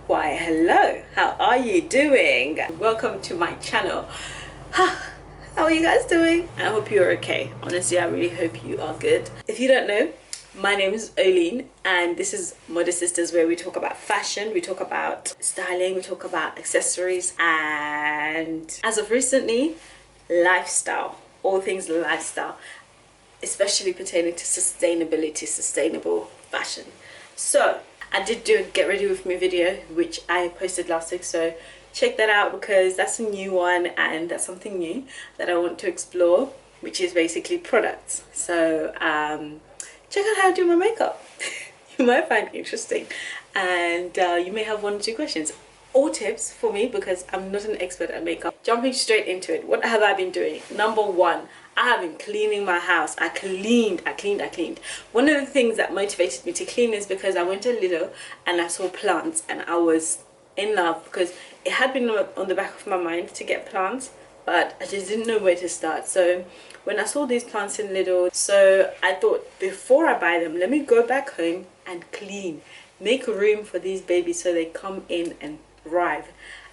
Why hello, how are you doing? Welcome to my channel. How are you guys doing? I hope you're okay. Honestly, I really hope you are good. If you don't know, my name is OHLEEN and this is Modest Sisters, where we talk about fashion, we talk about styling, we talk about accessories, and as of recently, lifestyle. All things lifestyle, especially pertaining to sustainability, sustainable fashion. So I did do a get ready with me video, which I posted last week, so check that out because that's a new one and that's something new that I want to explore, which is basically products. So check out how I do my makeup. You might find it interesting, and you may have one or two questions or tips for me because I'm not an expert at makeup. Jumping straight into it, what have I been doing? Number one, I have been cleaning my house. I cleaned. One of the things that motivated me to clean is because I went to Lidl and I saw plants and I was in love because it had been on the back of my mind to get plants, but I just didn't know where to start. So when I saw these plants in Lidl, so I thought before I buy them, let me go back home and clean, make room for these babies so they come in and thrive.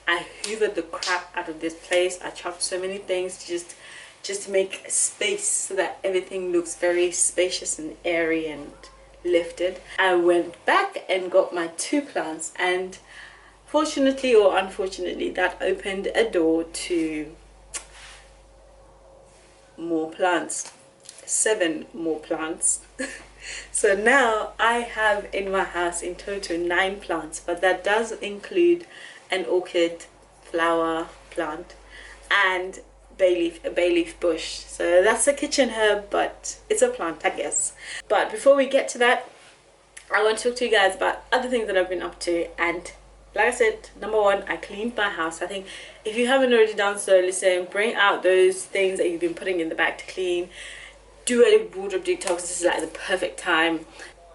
I hoovered the crap out of this place. I chopped so many things to just to make space so that everything looks very spacious and airy and lifted. I went back and got my 2 plants, and fortunately or unfortunately that opened a door to more plants, 7 more plants. So now I have in my house in total 9 plants, but that does include an orchid flower plant and a bay leaf bush. So that's a kitchen herb, but it's a plant, I guess. But before we get to that, I want to talk to you guys about other things that I've been up to. And like I said, number one, I cleaned my house. I think if you haven't already done so, listen, bring out those things that you've been putting in the bag to clean. Do a wardrobe detox. This is like the perfect time.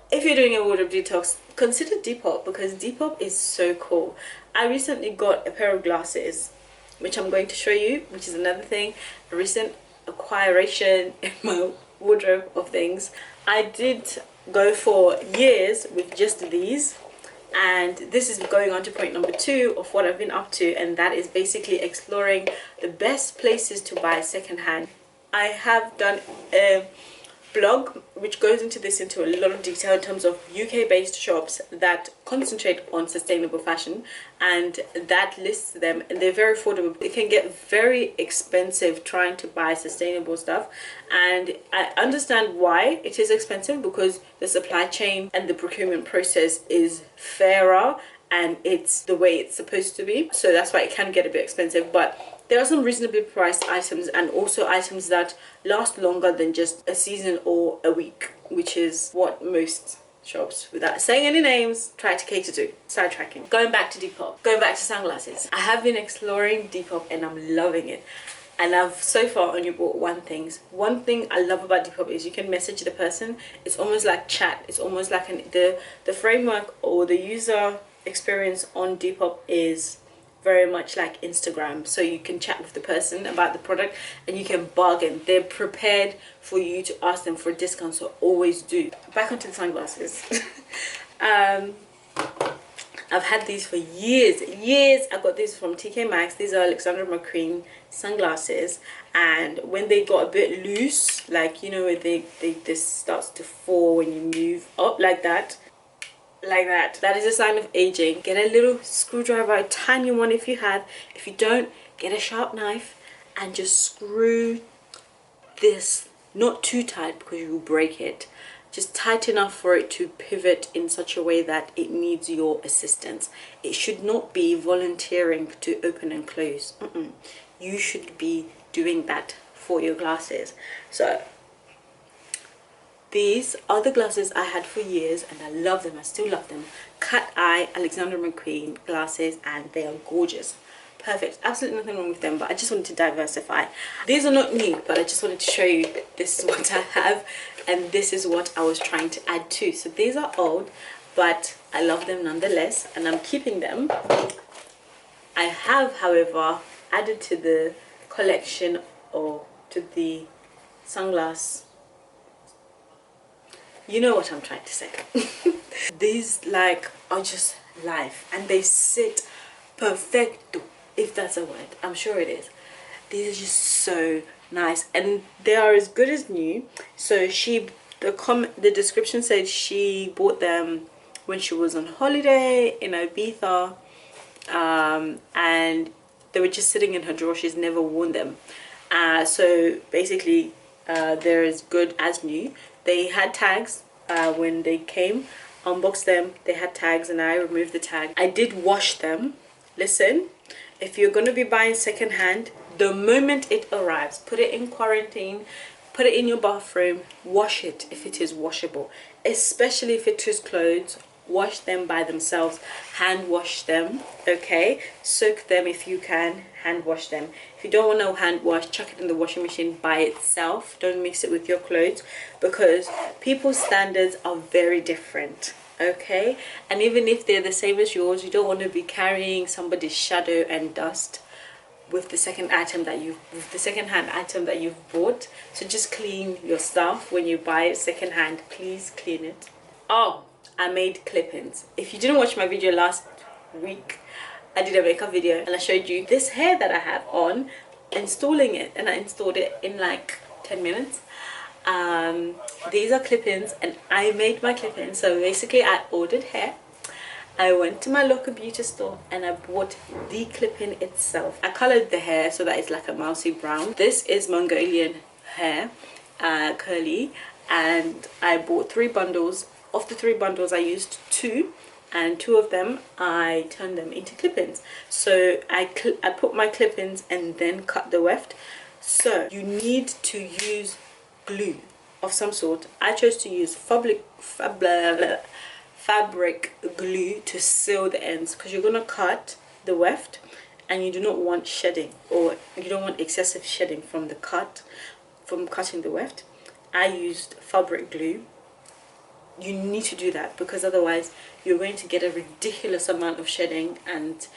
If you're doing a wardrobe detox, consider Depop, because Depop is so cool. I recently got a pair of glasses which I'm going to show you, which is another thing, a recent acquiration in my wardrobe of things. I did go for years with just these, and this is going on to point number 2 of what I've been up to, and that is basically exploring the best places to buy secondhand. I have done a blog which goes into a lot of detail in terms of UK based shops that concentrate on sustainable fashion, and that lists them, and they're very affordable. It can get very expensive trying to buy sustainable stuff, and I understand why it is expensive, because the supply chain and the procurement process is fairer and it's the way it's supposed to be, so that's why it can get a bit expensive. But there are some reasonably priced items, and also items that last longer than just a season or a week, which is what most shops, without saying any names, try to cater to. Sidetracking. Going back to Depop, going back to sunglasses. I have been exploring Depop and I'm loving it. And I've so far only bought one thing. One thing I love about Depop is you can message the person. It's almost like chat. It's almost like the framework or the user experience on Depop is very much like Instagram, so you can chat with the person about the product and you can bargain. They're prepared for you to ask them for a discount, so always do. Back onto the sunglasses. I've had these for years. I got these from TK Maxx. These are Alexander McQueen sunglasses, and when they got a bit loose, like, you know, where this starts to fall when you move up like that, that is a sign of aging. Get a little screwdriver, a tiny one if you have. If you don't, get a sharp knife and just screw this, not too tight because you will break it, just tight enough for it to pivot in such a way that it needs your assistance. It should not be volunteering to open and close. You should be doing that for your glasses. So these are the glasses I had for years and I love them. I still love them. Cat eye Alexander McQueen glasses, and they are gorgeous. Perfect. Absolutely nothing wrong with them, but I just wanted to diversify. These are not new, but I just wanted to show you that this is what I have and this is what I was trying to add to. So these are old, but I love them nonetheless and I'm keeping them. I have, however, added to the collection, or to the sunglass, you know what I'm trying to say. These like are just life, and they sit perfecto, if that's a word. I'm sure it is. These are just so nice, and they are as good as new. So the description said she bought them when she was on holiday in Ibiza, and they were just sitting in her drawer. She's never worn them. So basically they're as good as new. They had tags when they came. Unboxed them, they had tags, and I removed the tag. I did wash them. Listen, if you're going to be buying secondhand, the moment it arrives, put it in quarantine, put it in your bathroom, wash it if it is washable, especially if it is clothes. Wash them by themselves, hand wash them, okay? Soak them if you can, hand wash them. If you don't want to hand wash, chuck it in the washing machine by itself. Don't mix it with your clothes, because people's standards are very different, okay? And even if they're the same as yours, you don't want to be carrying somebody's shadow and dust with the second hand item that you've bought. So just clean your stuff when you buy it second hand. Please clean it. Oh, I made clip-ins. If you didn't watch my video last week, I did a makeup video and I showed you this hair that I have on, installing it, and I installed it in like 10 minutes. These are clip-ins, and I made my clip-ins. So basically I ordered hair, I went to my local beauty store, and I bought the clip-in itself. I colored the hair so that it's like a mousy brown. This is Mongolian hair, curly, and I bought 3 bundles. Of the 3 bundles, I used 2, and 2 of them I turned them into clip-ins. So I put my clip-ins and then cut the weft. So you need to use glue of some sort. I chose to use fabric glue to seal the ends, because you're gonna cut the weft and you do not want shedding, or you don't want excessive shedding from cutting the weft. I used fabric glue. You need to do that, because otherwise you're going to get a ridiculous amount of shedding, and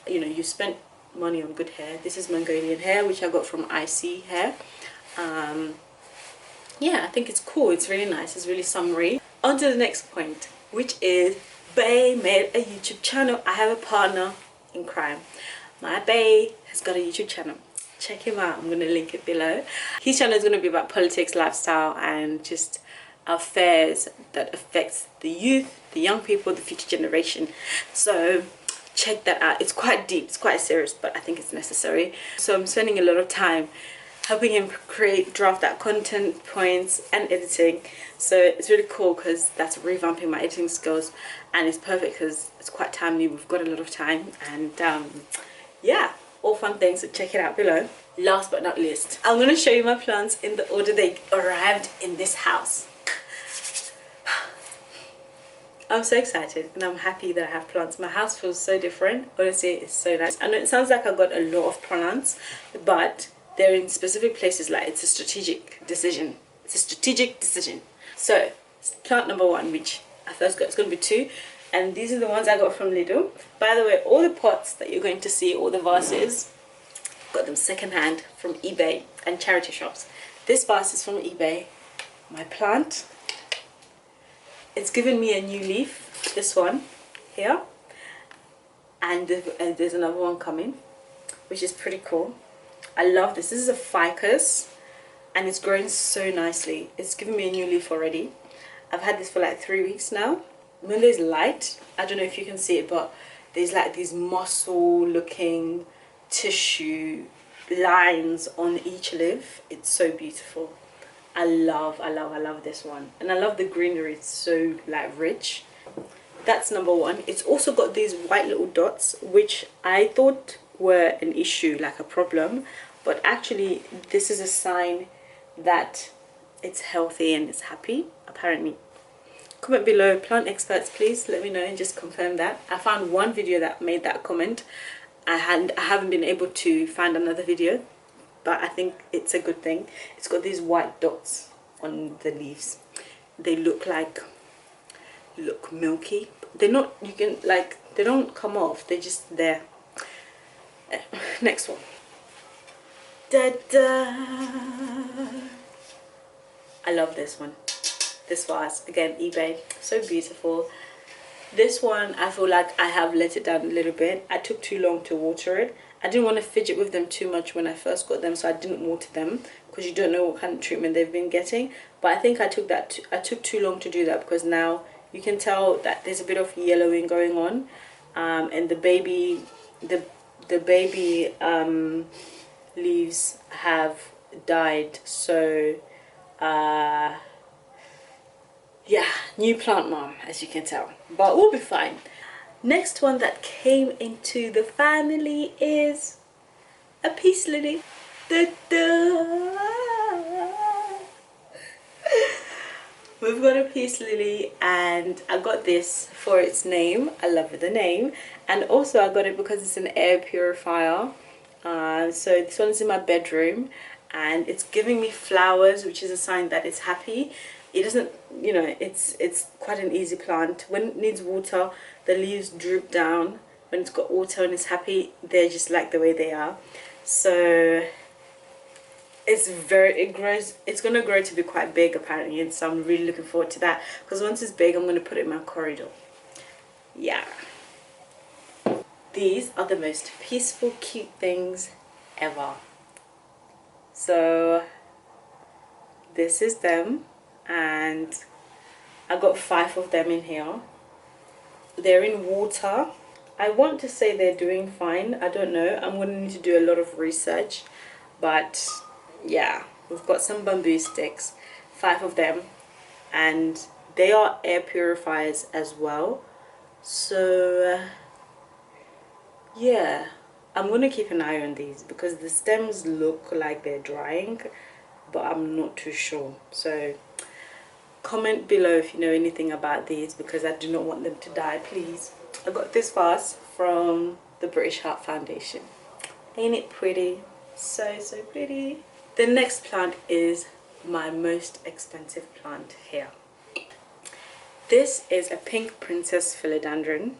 you know, you spent money on good hair. This is Mongolian hair, which I got from IC Hair. Yeah, I think it's cool. It's really nice. It's really summery. On to the next point, which is Bae made a YouTube channel. I have a partner in crime. My Bae has got a YouTube channel. Check him out. I'm going to link it below. His channel is going to be about politics, lifestyle, and just affairs that affects the youth, the young people, the future generation. So check that out. It's quite deep, it's quite serious, but I think it's necessary. So I'm spending a lot of time helping him draft that content points and editing. So it's really cool, because that's revamping my editing skills, and it's perfect because it's quite timely. We've got a lot of time, and yeah, all fun things. So check it out below. Last but not least, I'm going to show you my plants in the order they arrived in this house. I'm so excited, and I'm happy that I have plants. My house feels so different. Honestly, it's so nice. I know it sounds like I've got a lot of plants, but they're in specific places. Like, it's a strategic decision. It's a strategic decision. So plant number 1, which I first got, it's going to be 2, and these are the ones I got from Lidl. By the way, all the pots that you're going to see, all the vases, got them secondhand from eBay and charity shops. This vase is from eBay. My plant, it's given me a new leaf, this one here, and there's another one coming, which is pretty cool. I love this. This is a ficus, and it's growing so nicely. It's given me a new leaf already. I've had this for like 3 weeks now. When there's light, I don't know if you can see it, but there's like these muscle looking tissue lines on each leaf. It's so beautiful. I love this one, and I love the greenery. It's so like rich. That's number 1. It's also got these white little dots, which I thought were an issue, like a problem, but actually this is a sign that it's healthy and it's happy, apparently. Comment below, plant experts, please let me know and just confirm that. I found one video that made that comment. I haven't been able to find another video, but I think it's a good thing. It's got these white dots on the leaves. They look milky. They're not, you can like, they don't come off, they're just there. Next one. I love this one. This vase, again, eBay, so beautiful. This one, I feel like I have let it down a little bit. I took too long to water it. I didn't want to fidget with them too much when I first got them, so I didn't water them because you don't know what kind of treatment they've been getting. But I think I took too long to do that because now you can tell that there's a bit of yellowing going on, and the baby leaves have died. So yeah, new plant, mom, as you can tell, but we'll be fine. Next one that came into the family is a peace lily. Da-da! We've got a peace lily, and I got this for its name. I love the name, and also I got it because it's an air purifier. So this one's in my bedroom, and it's giving me flowers, which is a sign that it's happy. It doesn't, you know, it's quite an easy plant. When it needs water, the leaves droop down. When it's got water and it's happy, they're just like the way they are. So it's gonna grow to be quite big apparently, and so I'm really looking forward to that, because once it's big I'm gonna put it in my corridor. Yeah, these are the most peaceful, cute things ever. So this is them, and I got 5 of them in here. They're in water. I want to say they're doing fine. I don't know, I'm going to need to do a lot of research, but yeah, we've got some bamboo sticks, 5 of them, and they are air purifiers as well. So yeah, I'm going to keep an eye on these because the stems look like they're drying, but I'm not too sure. So comment below if you know anything about these, because I do not want them to die, please. I got this vase from the British Heart Foundation. Ain't it pretty? So pretty. The next plant is my most expensive plant here. This is a pink princess philodendron.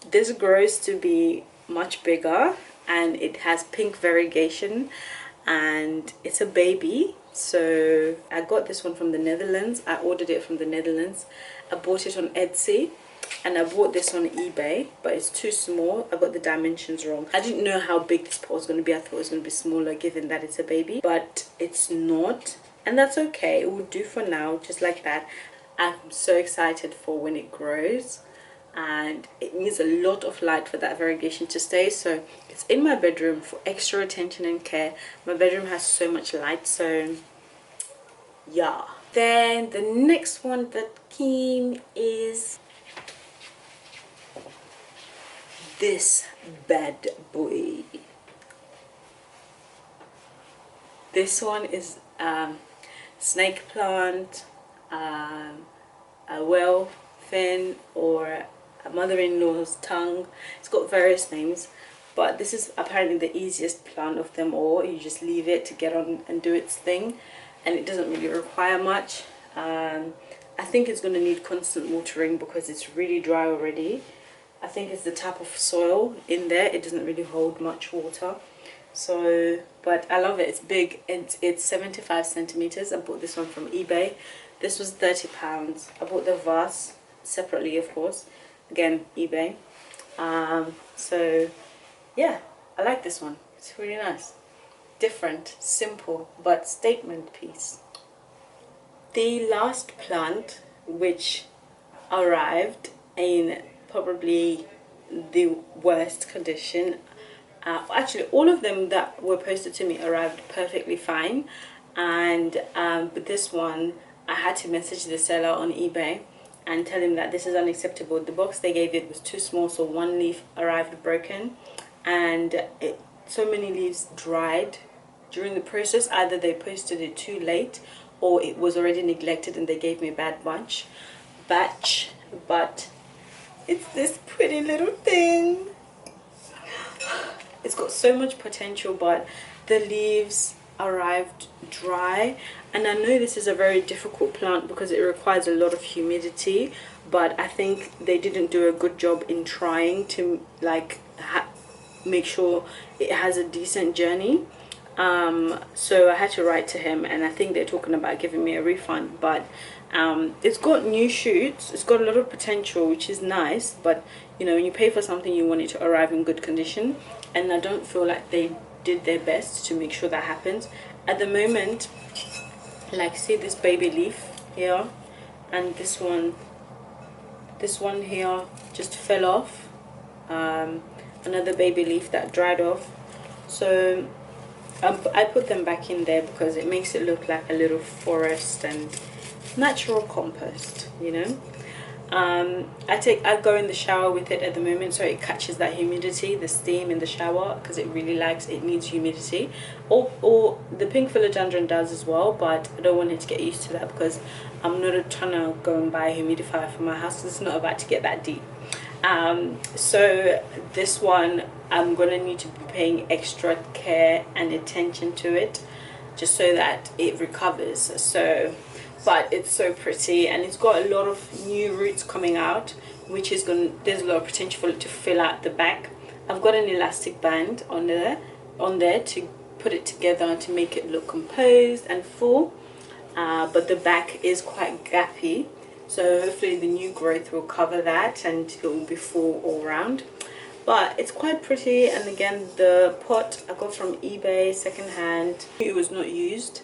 This grows to be much bigger, and it has pink variegation, and it's a baby. So I got this one from the Netherlands. I ordered it from the Netherlands. I bought it on Etsy, and I bought this on eBay, but it's too small. I got the dimensions wrong. I didn't know how big this pot was going to be. I thought it was going to be smaller given that it's a baby, but it's not, and that's okay. It will do for now, just like that. I'm so excited for when it grows, and it needs a lot of light for that variegation to stay. So it's in my bedroom for extra attention and care. My bedroom has so much light, so yeah. Then the next one that came is this bad boy. This one is snake plant, a whale fin, or a mother-in-law's tongue. It's got various names, but this is apparently the easiest plant of them all. You just leave it to get on and do its thing, and it doesn't really require much. I think it's going to need constant watering because it's really dry already. I think it's the type of soil in there, it doesn't really hold much water. So, but I love it. It's big, and it's 75 centimeters. I bought this one from eBay. This was £30. I bought the vase separately, of course, again eBay. So yeah, I like this one. It's really nice, different, simple, but statement piece. The last plant, which arrived in probably the worst condition, actually all of them that were posted to me arrived perfectly fine, and but this one I had to message the seller on eBay and tell him that this is unacceptable. The box they gave it was too small, so one leaf arrived broken, and so many leaves dried during the process. Either they posted it too late, or it was already neglected and they gave me a bad batch. But it's this pretty little thing. It's got so much potential, but the leaves arrived dry, and I know this is a very difficult plant because it requires a lot of humidity, but I think they didn't do a good job in trying to like make sure it has a decent journey. So I had to write to him, and I think they're talking about giving me a refund. But it's got new shoots, it's got a lot of potential, which is nice. But you know, when you pay for something, you want it to arrive in good condition, and I don't feel like they did their best to make sure that happens at the moment. Like, see this baby leaf here, and this one here just fell off. Another baby leaf that dried off. So I put them back in there because it makes it look like a little forest and natural compost, you know. I go in the shower with it at the moment, so it catches that humidity, the steam in the shower, because it really needs humidity. Or the pink philodendron does as well, but I don't want it to get used to that because I'm not trying to go and buy a humidifier for my house. It's not about to get that deep. So this one, I'm gonna need to be paying extra care and attention to it, just so that it recovers. So, but it's so pretty, and it's got a lot of new roots coming out, which is there's a lot of potential for it to fill out the back. I've got an elastic band on there to put it together to make it look composed and full, but the back is quite gappy. So hopefully the new growth will cover that and it will be full all round. But it's quite pretty. And again, the pot I got from eBay secondhand. It was not used,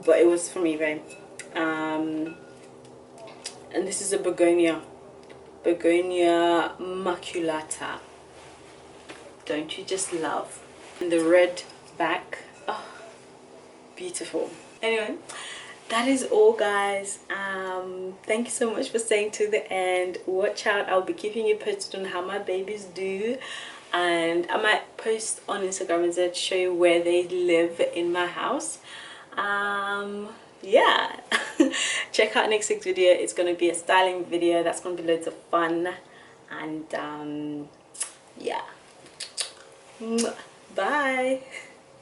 but it was from eBay. And this is a Begonia Maculata. Don't you just love? And the red back, oh, beautiful. Anyway, that is all, guys. Thank you so much for staying to the end. Watch out, I'll be keeping you posted on how my babies do, and I might post on Instagram and to show you where they live in my house. Yeah. Check out next week's video. It's going to be a styling video. That's going to be loads of fun. And yeah, bye.